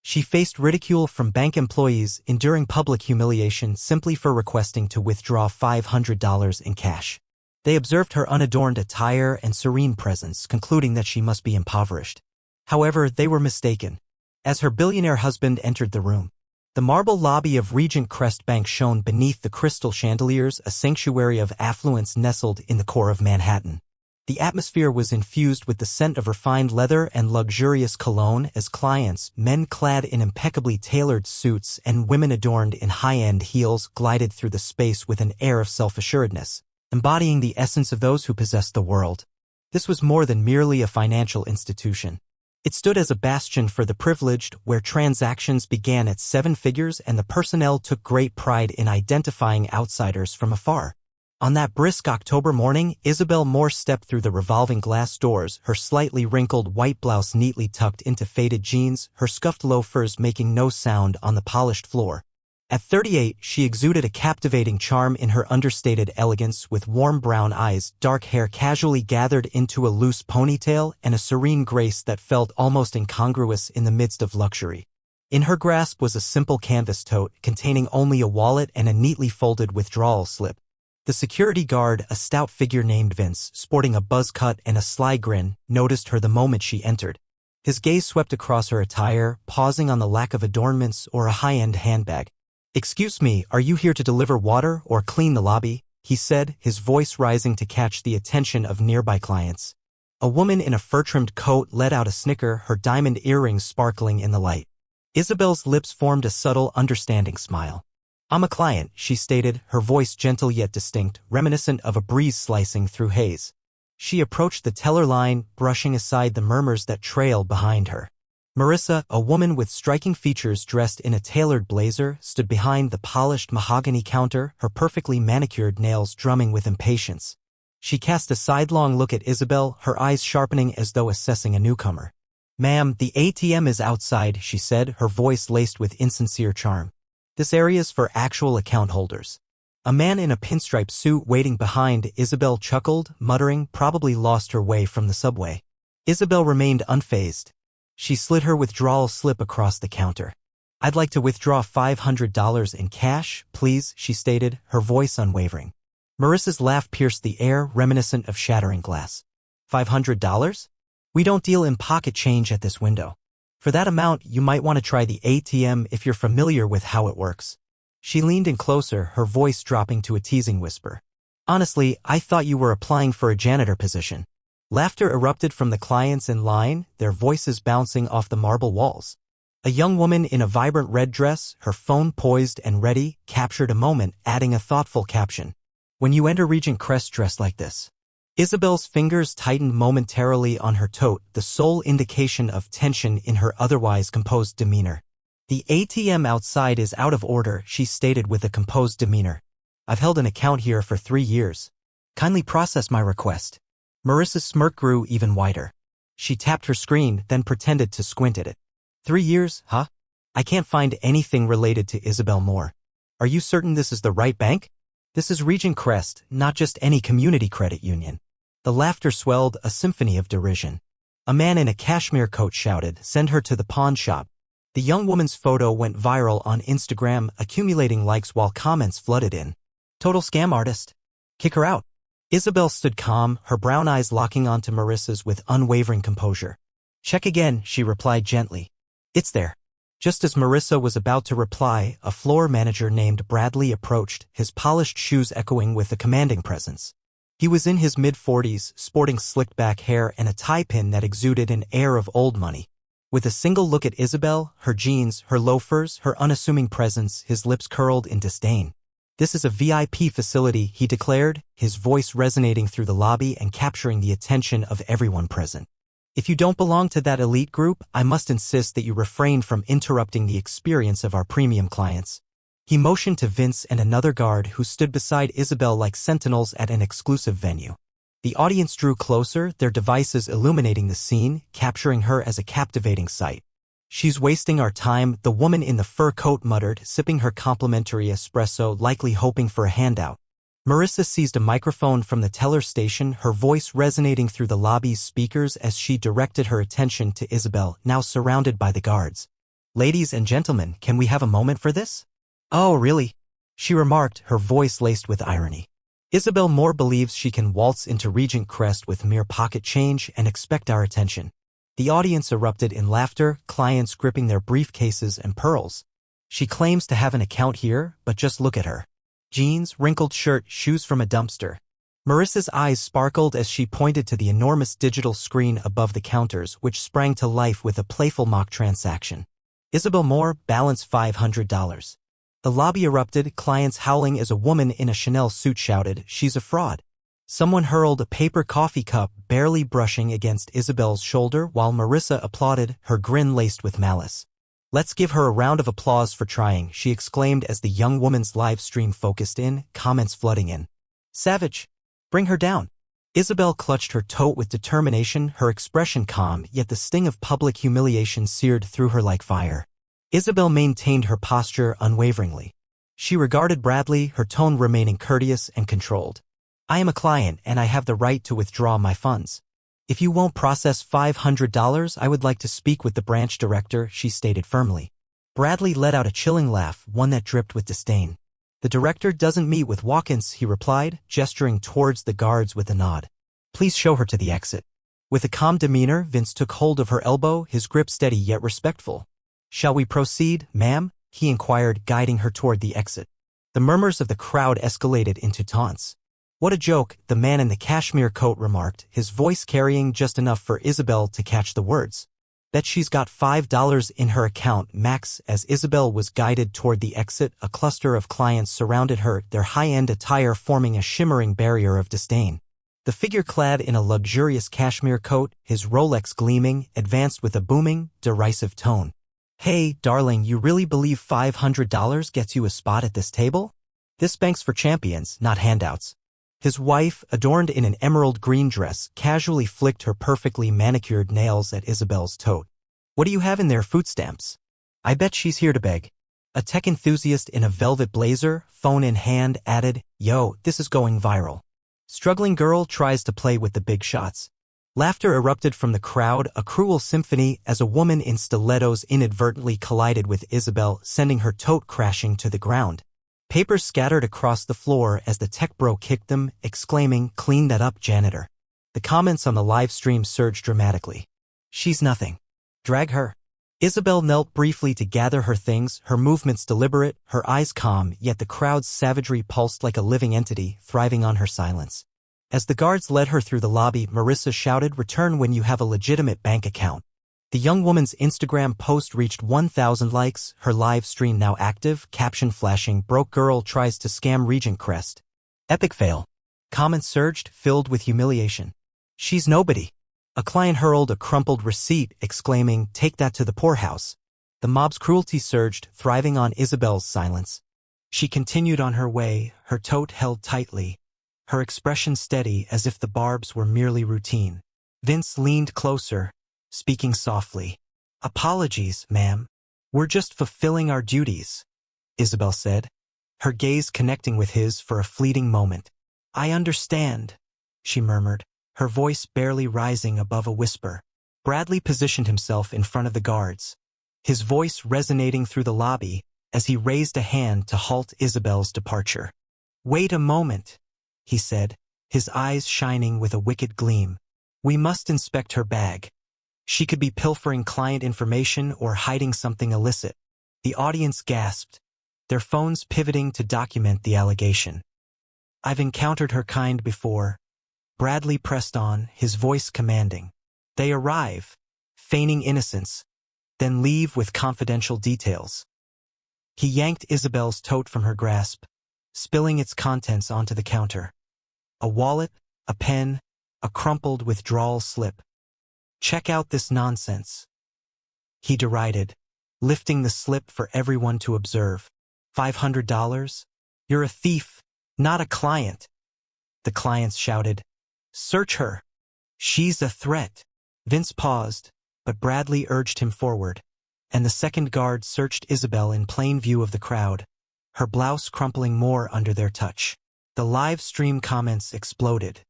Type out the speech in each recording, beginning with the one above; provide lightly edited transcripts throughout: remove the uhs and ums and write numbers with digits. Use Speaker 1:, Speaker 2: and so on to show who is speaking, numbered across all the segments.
Speaker 1: She faced ridicule from bank employees, enduring public humiliation simply for requesting to withdraw $500 in cash. They observed her unadorned attire and serene presence, concluding that she must be impoverished. However, they were mistaken. As her billionaire husband entered the room, the marble lobby of Regent Crest Bank shone beneath the crystal chandeliers, a sanctuary of affluence nestled in the core of Manhattan. The atmosphere was infused with the scent of refined leather and luxurious cologne as clients, men clad in impeccably tailored suits and women adorned in high-end heels, glided through the space with an air of self-assuredness, embodying the essence of those who possessed the world. This was more than merely a financial institution. It stood as a bastion for the privileged, where transactions began at 7 figures and the personnel took great pride in identifying outsiders from afar. On that brisk October morning, Isabel Moore stepped through the revolving glass doors, her slightly wrinkled white blouse neatly tucked into faded jeans, her scuffed loafers making no sound on the polished floor. At 38, she exuded a captivating charm in her understated elegance, with warm brown eyes, dark hair casually gathered into a loose ponytail, and a serene grace that felt almost incongruous in the midst of luxury. In her grasp was a simple canvas tote containing only a wallet and a neatly folded withdrawal slip. The security guard, a stout figure named Vince, sporting a buzz cut and a sly grin, noticed her the moment she entered. His gaze swept across her attire, pausing on the lack of adornments or a high-end handbag. "Excuse me, are you here to deliver water or clean the lobby?" he said, his voice rising to catch the attention of nearby clients. A woman in a fur-trimmed coat let out a snicker, her diamond earrings sparkling in the light. Isabel's lips formed a subtle, understanding smile. "I'm a client," she stated, her voice gentle yet distinct, reminiscent of a breeze slicing through haze. She approached the teller line, brushing aside the murmurs that trailed behind her. Marissa, a woman with striking features dressed in a tailored blazer, stood behind the polished mahogany counter, her perfectly manicured nails drumming with impatience. She cast a sidelong look at Isabel, her eyes sharpening as though assessing a newcomer. "Ma'am, the ATM is outside," she said, her voice laced with insincere charm. "This area's for actual account holders." A man in a pinstripe suit waiting behind Isabel chuckled, muttering, "Probably lost her way from the subway." Isabel remained unfazed. She slid her withdrawal slip across the counter. "I'd like to withdraw $500 in cash, please," she stated, her voice unwavering. Marissa's laugh pierced the air, reminiscent of shattering glass. $500? We don't deal in pocket change at this window. For that amount, you might want to try the ATM if you're familiar with how it works." She leaned in closer, her voice dropping to a teasing whisper. "Honestly, I thought you were applying for a janitor position." Laughter erupted from the clients in line, their voices bouncing off the marble walls. A young woman in a vibrant red dress, her phone poised and ready, captured a moment, adding a thoughtful caption. "When you enter Regent Crest dressed like this." Isabel's fingers tightened momentarily on her tote, the sole indication of tension in her otherwise composed demeanor. "The ATM outside is out of order," she stated with a composed demeanor. "I've held an account here for 3 years. Kindly process my request." Marissa's smirk grew even wider. She tapped her screen, then pretended to squint at it. 3 years, huh? I can't find anything related to Isabel Moore. Are you certain this is the right bank? This is Regent Crest, not just any community credit union. The laughter swelled, a symphony of derision. A man in a cashmere coat shouted, "Send her to the pawn shop." The young woman's photo went viral on Instagram, accumulating likes while comments flooded in. "Total scam artist. Kick her out." Isabel stood calm, her brown eyes locking onto Marissa's with unwavering composure. "Check again," she replied gently. "It's there." Just as Marissa was about to reply, a floor manager named Bradley approached, his polished shoes echoing with a commanding presence. He was in his mid-40s, sporting slicked-back hair and a tie pin that exuded an air of old money. With a single look at Isabel, her jeans, her loafers, her unassuming presence, his lips curled in disdain. "This is a VIP facility," he declared, his voice resonating through the lobby and capturing the attention of everyone present. "If you don't belong to that elite group, I must insist that you refrain from interrupting the experience of our premium clients." He motioned to Vince and another guard who stood beside Isabel like sentinels at an exclusive venue. The audience drew closer, their devices illuminating the scene, capturing her as a captivating sight. "She's wasting our time," the woman in the fur coat muttered, sipping her complimentary espresso, likely hoping for a handout. Marissa seized a microphone from the teller station, her voice resonating through the lobby's speakers as she directed her attention to Isabel, now surrounded by the guards. Ladies and gentlemen, can we have a moment for this? Oh, really? She remarked, her voice laced with irony. Isabel Moore believes she can waltz into Regent Crest with mere pocket change and expect our attention. The audience erupted in laughter, clients gripping their briefcases and pearls. She claims to have an account here, but just look at her. Jeans, wrinkled shirt, shoes from a dumpster. Marissa's eyes sparkled as she pointed to the enormous digital screen above the counters, which sprang to life with a playful mock transaction. Isabel Moore, balance $500. The lobby erupted, clients howling as a woman in a Chanel suit shouted, "She's a fraud." Someone hurled a paper coffee cup, barely brushing against Isabel's shoulder, while Marissa applauded, her grin laced with malice. "Let's give her a round of applause for trying," she exclaimed as the young woman's live stream focused in, comments flooding in. "Savage. Bring her down." Isabel clutched her tote with determination, her expression calm, yet the sting of public humiliation seared through her like fire. Isabel maintained her posture unwaveringly. She regarded Bradley, her tone remaining courteous and controlled. "I am a client and I have the right to withdraw my funds. If you won't process $500, I would like to speak with the branch director," she stated firmly. Bradley let out a chilling laugh, one that dripped with disdain. "The director doesn't meet with walk-ins," he replied, gesturing towards the guards with a nod. "Please show her to the exit." With a calm demeanor, Vince took hold of her elbow, his grip steady yet respectful. "Shall we proceed, ma'am?" he inquired, guiding her toward the exit. The murmurs of the crowd escalated into taunts. "What a joke," the man in the cashmere coat remarked, his voice carrying just enough for Isabel to catch the words. "Bet she's got $5 in her account max." As Isabel was guided toward the exit, a cluster of clients surrounded her, their high-end attire forming a shimmering barrier of disdain. The figure clad in a luxurious cashmere coat, his Rolex gleaming, advanced with a booming, derisive tone. "Hey, darling, you really believe $500 gets you a spot at this table? This bank's for champions, not handouts." His wife, adorned in an emerald green dress, casually flicked her perfectly manicured nails at Isabel's tote. "What do you have in there, food stamps? I bet she's here to beg." A tech enthusiast in a velvet blazer, phone in hand, added, "Yo, this is going viral." Struggling girl tries to play with the big shots. Laughter erupted from the crowd, a cruel symphony, as a woman in stilettos inadvertently collided with Isabel, sending her tote crashing to the ground. Papers scattered across the floor as the tech bro kicked them, exclaiming, "Clean that up, janitor." The comments on the live stream surged dramatically. "She's nothing. Drag her." Isabel knelt briefly to gather her things, her movements deliberate, her eyes calm, yet the crowd's savagery pulsed like a living entity, thriving on her silence. As the guards led her through the lobby, Marissa shouted, "Return when you have a legitimate bank account." The young woman's Instagram post reached 1,000 likes, her live stream now active, caption flashing, "Broke girl tries to scam Regent Crest." Epic fail. Comments surged, filled with humiliation. "She's nobody." A client hurled a crumpled receipt, exclaiming, "Take that to the poorhouse." The mob's cruelty surged, thriving on Isabel's silence. She continued on her way, her tote held tightly, her expression steady as if the barbs were merely routine. Vince leaned closer, speaking softly. "Apologies, ma'am. We're just fulfilling our duties," Isabel said, her gaze connecting with his for a fleeting moment. "I understand," she murmured, her voice barely rising above a whisper. Bradley positioned himself in front of the guards, his voice resonating through the lobby as he raised a hand to halt Isabel's departure. "Wait a moment," he said, his eyes shining with a wicked gleam. "We must inspect her bag. She could be pilfering client information or hiding something illicit." The audience gasped, their phones pivoting to document the allegation. "I've encountered her kind before," Bradley pressed on, his voice commanding. "They arrive, feigning innocence, then leave with confidential details." He yanked Isabel's tote from her grasp, spilling its contents onto the counter. A wallet, a pen, a crumpled withdrawal slip. "Check out this nonsense," he derided, lifting the slip for everyone to observe. $500? You're a thief, not a client." The clients shouted. "Search her. She's a threat." Vince paused, but Bradley urged him forward, and the second guard searched Isabel in plain view of the crowd, her blouse crumpling more under their touch. The live stream comments exploded.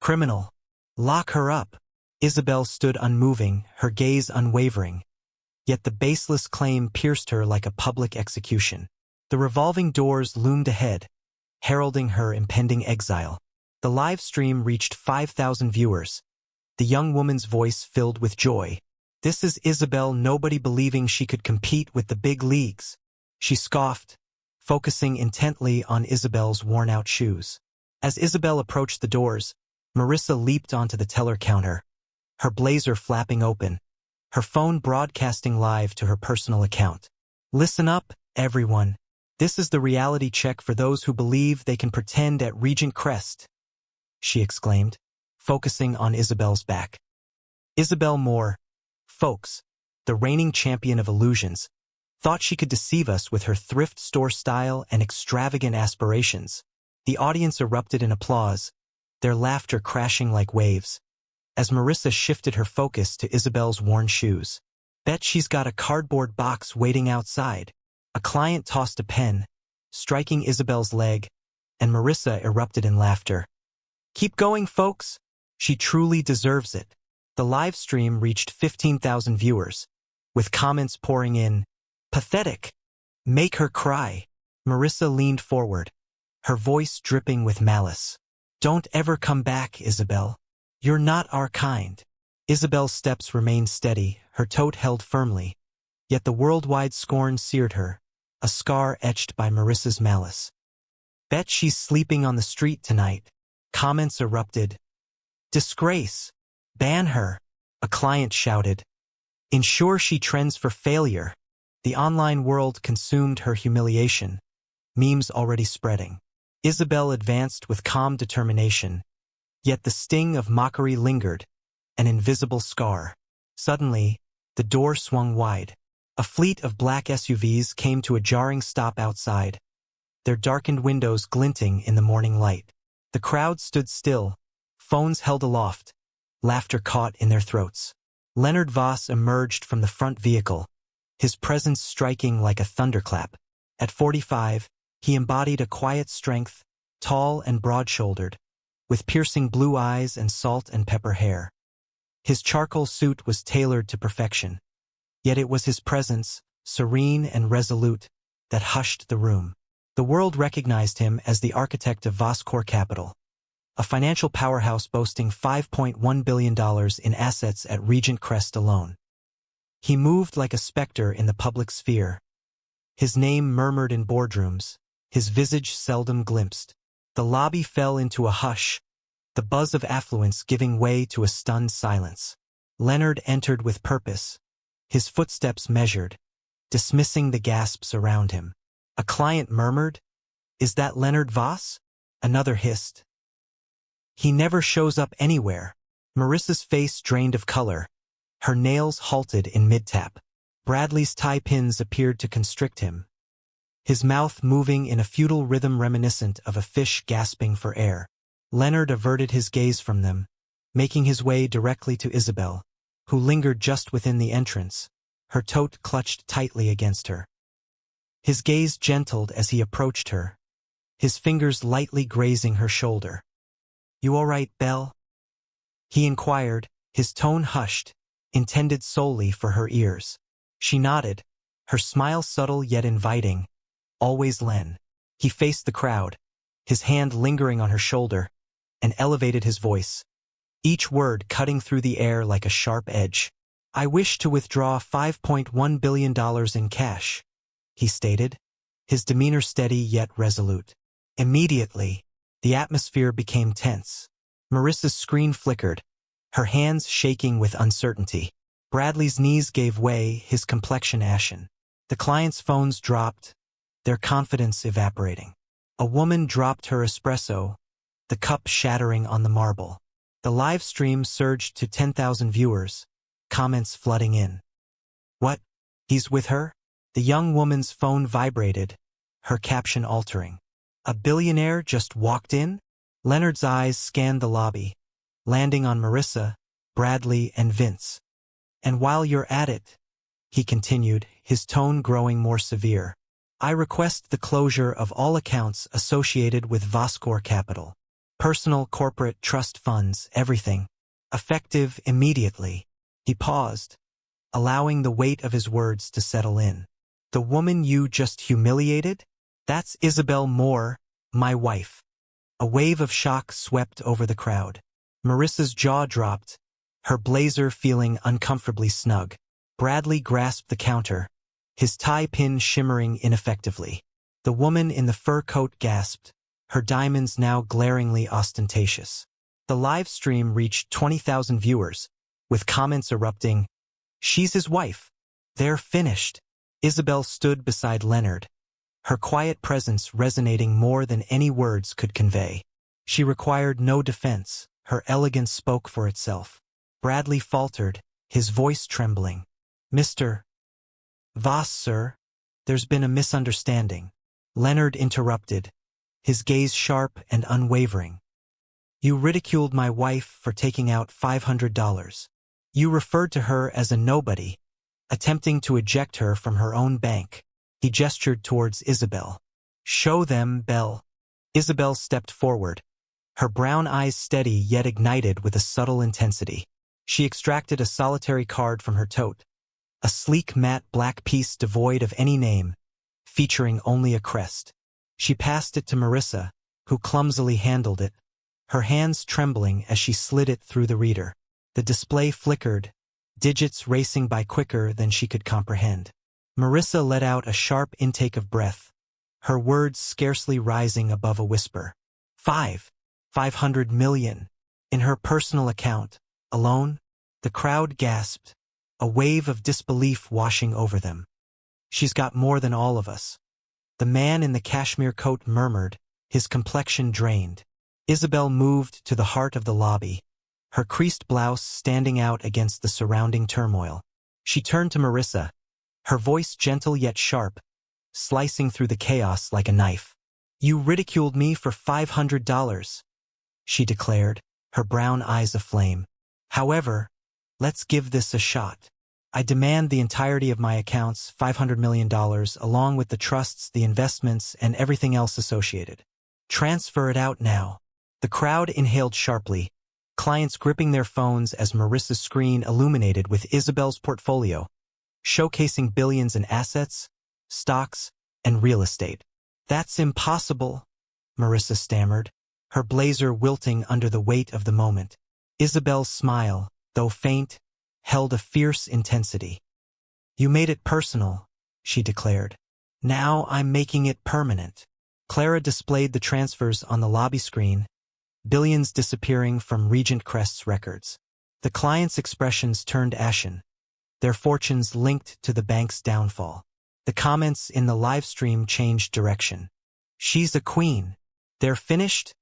Speaker 1: "Criminal. Lock her up." Isabel stood unmoving, her gaze unwavering. Yet the baseless claim pierced her like a public execution. The revolving doors loomed ahead, heralding her impending exile. The live stream reached 5,000 viewers, the young woman's voice filled with joy. "This is Isabel," nobody believing she could compete with the big leagues. She scoffed, focusing intently on Isabel's worn-out shoes. As Isabel approached the doors, Marissa leaped onto the teller counter, her blazer flapping open, her phone broadcasting live to her personal account. "Listen up, everyone. This is the reality check for those who believe they can pretend at Regent Crest," she exclaimed, focusing on Isabel's back. Isabel Moore, folks, the reigning champion of illusions, thought she could deceive us with her thrift store style and extravagant aspirations. The audience erupted in applause, their laughter crashing like waves, as Marissa shifted her focus to Isabel's worn shoes. "Bet she's got a cardboard box waiting outside." A client tossed a pen, striking Isabel's leg, and Marissa erupted in laughter. "Keep going, folks. She truly deserves it." The live stream reached 15,000 viewers, with comments pouring in, "Pathetic. Make her cry." Marissa leaned forward, her voice dripping with malice. "Don't ever come back, Isabel. You're not our kind." Isabel's steps remained steady, her tote held firmly, yet the worldwide scorn seared her, a scar etched by Marissa's malice. "Bet she's sleeping on the street tonight." Comments erupted. "Disgrace. Ban her." A client shouted. "Ensure she trends for failure." The online world consumed her humiliation, memes already spreading. Isabel advanced with calm determination, yet the sting of mockery lingered, an invisible scar. Suddenly, the door swung wide. A fleet of black SUVs came to a jarring stop outside, their darkened windows glinting in the morning light. The crowd stood still, phones held aloft, laughter caught in their throats. Leonard Voss emerged from the front vehicle, his presence striking like a thunderclap. At 45, he embodied a quiet strength, tall and broad-shouldered, with piercing blue eyes and salt and pepper hair. His charcoal suit was tailored to perfection, yet it was his presence, serene and resolute, that hushed the room. The world recognized him as the architect of Voss Core Capital, a financial powerhouse boasting $5.1 billion in assets at Regent Crest alone. He moved like a specter in the public sphere. His name murmured in boardrooms, his visage seldom glimpsed. The lobby fell into a hush, the buzz of affluence giving way to a stunned silence. Leonard entered with purpose, his footsteps measured, dismissing the gasps around him. A client murmured, "Is that Leonard Voss?" Another hissed, "He never shows up anywhere." Marissa's face drained of color, her nails halted in mid-tap. Bradley's tie pins appeared to constrict him, his mouth moving in a futile rhythm reminiscent of a fish gasping for air. Leonard averted his gaze from them, making his way directly to Isabel, who lingered just within the entrance, her tote clutched tightly against her. His gaze gentled as he approached her, his fingers lightly grazing her shoulder. "You all right, Belle?" he inquired, his tone hushed, intended solely for her ears. She nodded, her smile subtle yet inviting. "Always Len." He faced the crowd, his hand lingering on her shoulder, and elevated his voice, each word cutting through the air like a sharp edge. "I wish to withdraw $5.1 billion in cash," he stated, his demeanor steady yet resolute. Immediately, the atmosphere became tense. Marissa's screen flickered, her hands shaking with uncertainty. Bradley's knees gave way, his complexion ashen. The client's phones dropped, their confidence evaporating. A woman dropped her espresso, the cup shattering on the marble. The live stream surged to 10,000 viewers, comments flooding in. "What? He's with her?" The young woman's phone vibrated, her caption altering. "A billionaire just walked in?" Leonard's eyes scanned the lobby, landing on Marissa, Bradley, and Vince. "And while you're at it," he continued, his tone growing more severe, "I request the closure of all accounts associated with Voss Core Capital. Personal, corporate, trust funds, everything. Effective immediately." He paused, allowing the weight of his words to settle in. The woman you just humiliated? That's Isabel Moore, my wife. A wave of shock swept over the crowd. Marissa's jaw dropped, her blazer feeling uncomfortably snug. Bradley grasped the counter, his tie pin shimmering ineffectively. The woman in the fur coat gasped, her diamonds now glaringly ostentatious. The live stream reached 20,000 viewers, with comments erupting, "She's his wife. They're finished." Isabel stood beside Leonard, her quiet presence resonating more than any words could convey. She required no defense, her elegance spoke for itself. Bradley faltered, his voice trembling. "Mr. Voss, sir, there's been a misunderstanding." Leonard interrupted, his gaze sharp and unwavering. "You ridiculed my wife for taking out $500. You referred to her as a nobody, attempting to eject her from her own bank." He gestured towards Isabel. "Show them, Belle." Isabel stepped forward, her brown eyes steady yet ignited with a subtle intensity. She extracted a solitary card from her tote, a sleek matte black piece devoid of any name, featuring only a crest. She passed it to Marissa, who clumsily handled it, her hands trembling as she slid it through the reader. The display flickered, digits racing by quicker than she could comprehend. Marissa let out a sharp intake of breath, her words scarcely rising above a whisper. 500 million. In her personal account, alone? The crowd gasped, a wave of disbelief washing over them. "She's got more than all of us." The man in the cashmere coat murmured, his complexion drained. Isabel moved to the heart of the lobby, her creased blouse standing out against the surrounding turmoil. She turned to Marissa, her voice gentle yet sharp, slicing through the chaos like a knife. "You ridiculed me for $500, she declared, her brown eyes aflame. "However, let's give this a shot. I demand the entirety of my accounts, $500 million, along with the trusts, the investments, and everything else associated. Transfer it out now." The crowd inhaled sharply, clients gripping their phones as Marissa's screen illuminated with Isabel's portfolio, showcasing billions in assets, stocks, and real estate. "That's impossible," Marissa stammered, her blazer wilting under the weight of the moment. Isabel's smile, though faint, held a fierce intensity. "You made it personal," she declared. "Now I'm making it permanent." Clara displayed the transfers on the lobby screen, billions disappearing from Regent Crest's records. The clients' expressions turned ashen, their fortunes linked to the bank's downfall. The comments in the live stream changed direction. "She's a queen. They're finished?"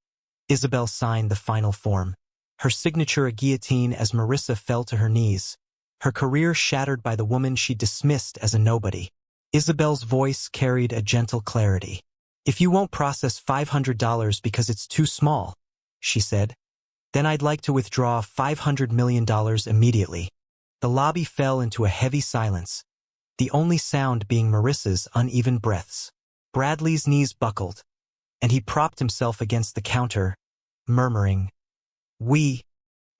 Speaker 1: Isabel signed the final form, her signature a guillotine as Marissa fell to her knees, her career shattered by the woman she dismissed as a nobody. Isabel's voice carried a gentle clarity. "If you won't process $500 because it's too small," she said, "then I'd like to withdraw $500 million immediately." The lobby fell into a heavy silence, the only sound being Marissa's uneven breaths. Bradley's knees buckled, and he propped himself against the counter, murmuring,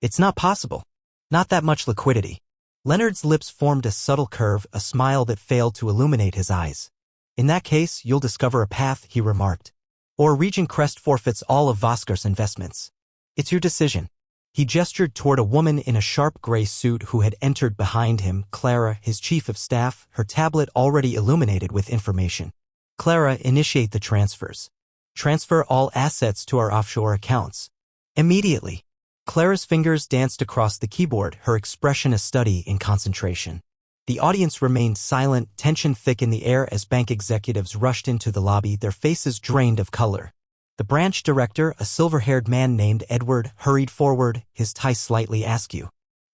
Speaker 1: It's not possible. Not that much liquidity." Leonard's lips formed a subtle curve, a smile that failed to illuminate his eyes. "In that case, you'll discover a path," he remarked. "Or Regent Crest forfeits all of Voskar's investments. It's your decision." He gestured toward a woman in a sharp gray suit who had entered behind him, Clara, his chief of staff, her tablet already illuminated with information. "Clara, initiate the transfers. Transfer all assets to our offshore accounts. Immediately." Clara's fingers danced across the keyboard, her expression a study in concentration. The audience remained silent, tension thick in the air as bank executives rushed into the lobby, their faces drained of color. The branch director, a silver-haired man named Edward, hurried forward, his tie slightly askew.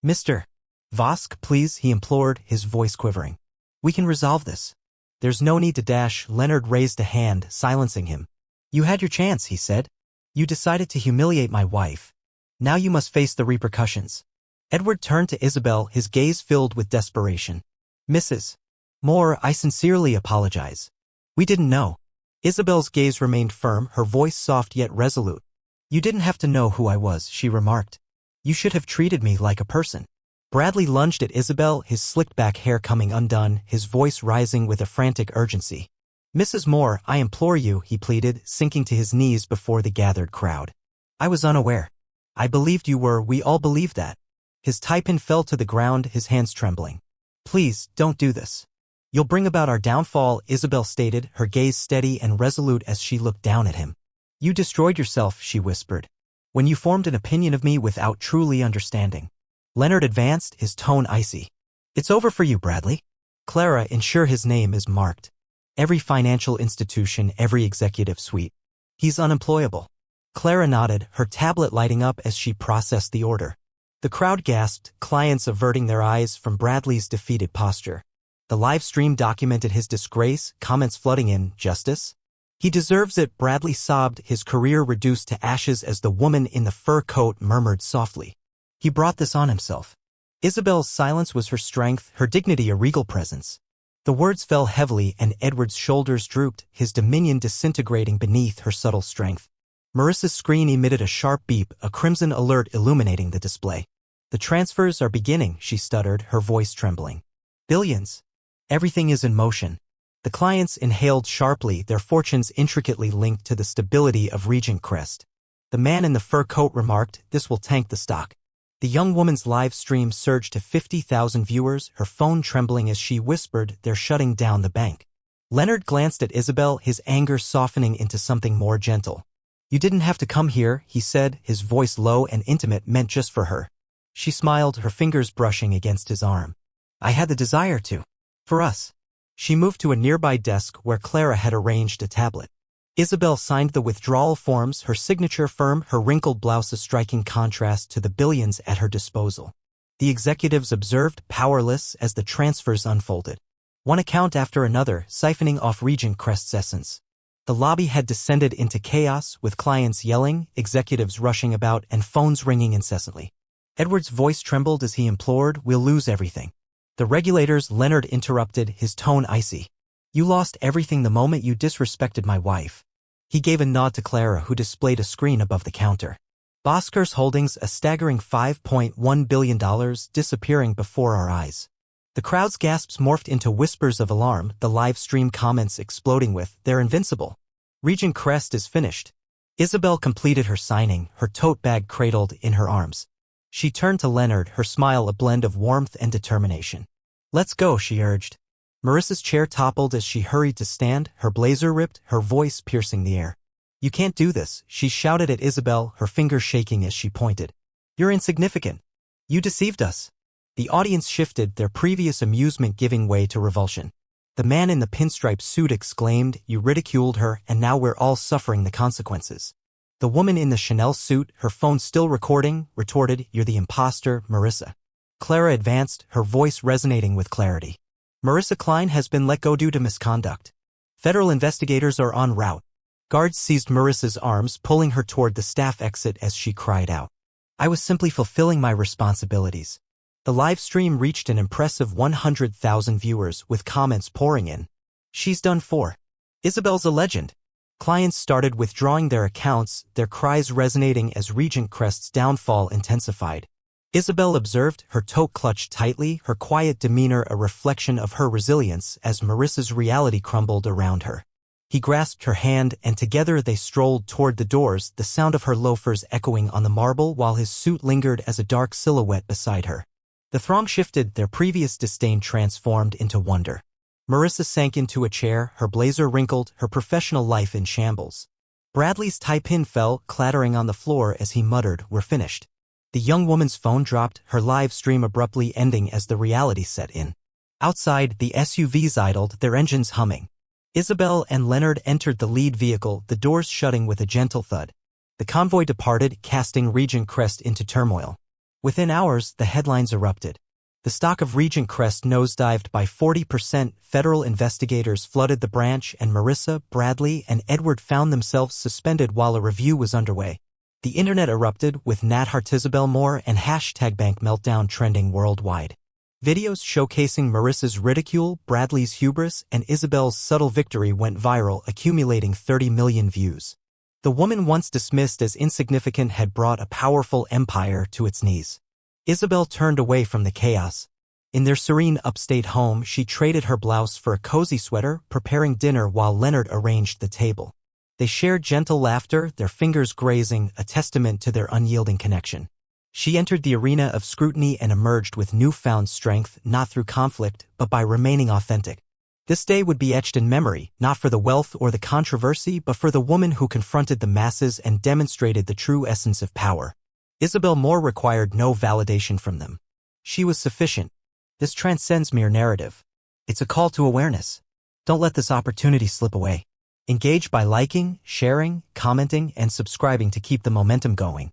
Speaker 1: "Mr. Vosk, please," he implored, his voice quivering. "We can resolve this." "There's no need to dash." Leonard raised a hand, silencing him. "You had your chance," he said. "You decided to humiliate my wife. Now you must face the repercussions." Edward turned to Isabel, his gaze filled with desperation. "Mrs. Moore, I sincerely apologize. We didn't know." Isabel's gaze remained firm, her voice soft yet resolute. "You didn't have to know who I was," she remarked. "You should have treated me like a person." Bradley lunged at Isabel, his slicked-back hair coming undone, his voice rising with a frantic urgency. "Mrs. Moore, I implore you," he pleaded, sinking to his knees before the gathered crowd. "I was unaware. I believed you were, we all believed that." His tie-pin fell to the ground, his hands trembling. "Please, don't do this. You'll bring about our downfall," Isabel stated, her gaze steady and resolute as she looked down at him. "You destroyed yourself," she whispered, "when you formed an opinion of me without truly understanding." Leonard advanced, his tone icy. "It's over for you, Bradley. Clara, ensure his name is marked. Every financial institution, every executive suite. He's unemployable." Clara nodded, her tablet lighting up as she processed the order. The crowd gasped, clients averting their eyes from Bradley's defeated posture. The live stream documented his disgrace, comments flooding in, "Justice? He deserves it," Bradley sobbed, his career reduced to ashes as the woman in the fur coat murmured softly. "He brought this on himself." Isabel's silence was her strength, her dignity a regal presence. The words fell heavily and Edward's shoulders drooped, his dominion disintegrating beneath her subtle strength. Marissa's screen emitted a sharp beep, a crimson alert illuminating the display. "The transfers are beginning," she stuttered, her voice trembling. "Billions. Everything is in motion." The clients inhaled sharply, their fortunes intricately linked to the stability of Regent Crest. The man in the fur coat remarked, "This will tank the stock." The young woman's live stream surged to 50,000 viewers, her phone trembling as she whispered, "They're shutting down the bank." Leonard glanced at Isabel, his anger softening into something more gentle. "You didn't have to come here," he said, his voice low and intimate, "meant just for her." She smiled, her fingers brushing against his arm. "I had the desire to. For us." She moved to a nearby desk where Clara had arranged a tablet. Isabel signed the withdrawal forms, her signature firm, her wrinkled blouse a striking contrast to the billions at her disposal. The executives observed, powerless, as the transfers unfolded. One account after another, siphoning off Regent Crest's essence. The lobby had descended into chaos, with clients yelling, executives rushing about, and phones ringing incessantly. Edward's voice trembled as he implored, "We'll lose everything." "The regulators," Leonard interrupted, his tone icy. "You lost everything the moment you disrespected my wife." He gave a nod to Clara, who displayed a screen above the counter. Bosker's holdings, a staggering $5.1 billion, disappearing before our eyes. The crowd's gasps morphed into whispers of alarm, the live stream comments exploding with, "They're invincible. Regent Crest is finished." Isabel completed her signing, her tote bag cradled in her arms. She turned to Leonard, her smile a blend of warmth and determination. "Let's go," she urged. Marissa's chair toppled as she hurried to stand, her blazer ripped, her voice piercing the air. "You can't do this," she shouted at Isabel, her fingers shaking as she pointed. "You're insignificant. You deceived us." The audience shifted, their previous amusement giving way to revulsion. The man in the pinstripe suit exclaimed, "You ridiculed her, and now we're all suffering the consequences." The woman in the Chanel suit, her phone still recording, retorted, "You're the imposter, Marissa." Clara advanced, her voice resonating with clarity. "Marissa Klein has been let go due to misconduct. Federal investigators are en route." Guards seized Marissa's arms, pulling her toward the staff exit as she cried out. "I was simply fulfilling my responsibilities." The live stream reached an impressive 100,000 viewers, with comments pouring in. "She's done for. Isabel's a legend." Clients started withdrawing their accounts, their cries resonating as Regent Crest's downfall intensified. Isabel observed, her tote clutched tightly, her quiet demeanor a reflection of her resilience as Marissa's reality crumbled around her. He grasped her hand, and together they strolled toward the doors, the sound of her loafers echoing on the marble while his suit lingered as a dark silhouette beside her. The throng shifted, their previous disdain transformed into wonder. Marissa sank into a chair, her blazer wrinkled, her professional life in shambles. Bradley's tie-pin fell, clattering on the floor as he muttered, "We're finished." The young woman's phone dropped, her live stream abruptly ending as the reality set in. Outside, the SUVs idled, their engines humming. Isabel and Leonard entered the lead vehicle, the doors shutting with a gentle thud. The convoy departed, casting Regent Crest into turmoil. Within hours, the headlines erupted. The stock of Regent Crest nosedived by 40%, federal investigators flooded the branch, and Marissa, Bradley, and Edward found themselves suspended while a review was underway. The internet erupted, with Nat Hartisabel Moore and #BankMeltdown trending worldwide. Videos showcasing Marissa's ridicule, Bradley's hubris, and Isabel's subtle victory went viral, accumulating 30 million views. The woman once dismissed as insignificant had brought a powerful empire to its knees. Isabel turned away from the chaos. In their serene upstate home, she traded her blouse for a cozy sweater, preparing dinner while Leonard arranged the table. They shared gentle laughter, their fingers grazing, a testament to their unyielding connection. She entered the arena of scrutiny and emerged with newfound strength, not through conflict, but by remaining authentic. This day would be etched in memory, not for the wealth or the controversy, but for the woman who confronted the masses and demonstrated the true essence of power. Isabel Moore required no validation from them. She was sufficient. This transcends mere narrative. It's a call to awareness. Don't let this opportunity slip away. Engage by liking, sharing, commenting, and subscribing to keep the momentum going.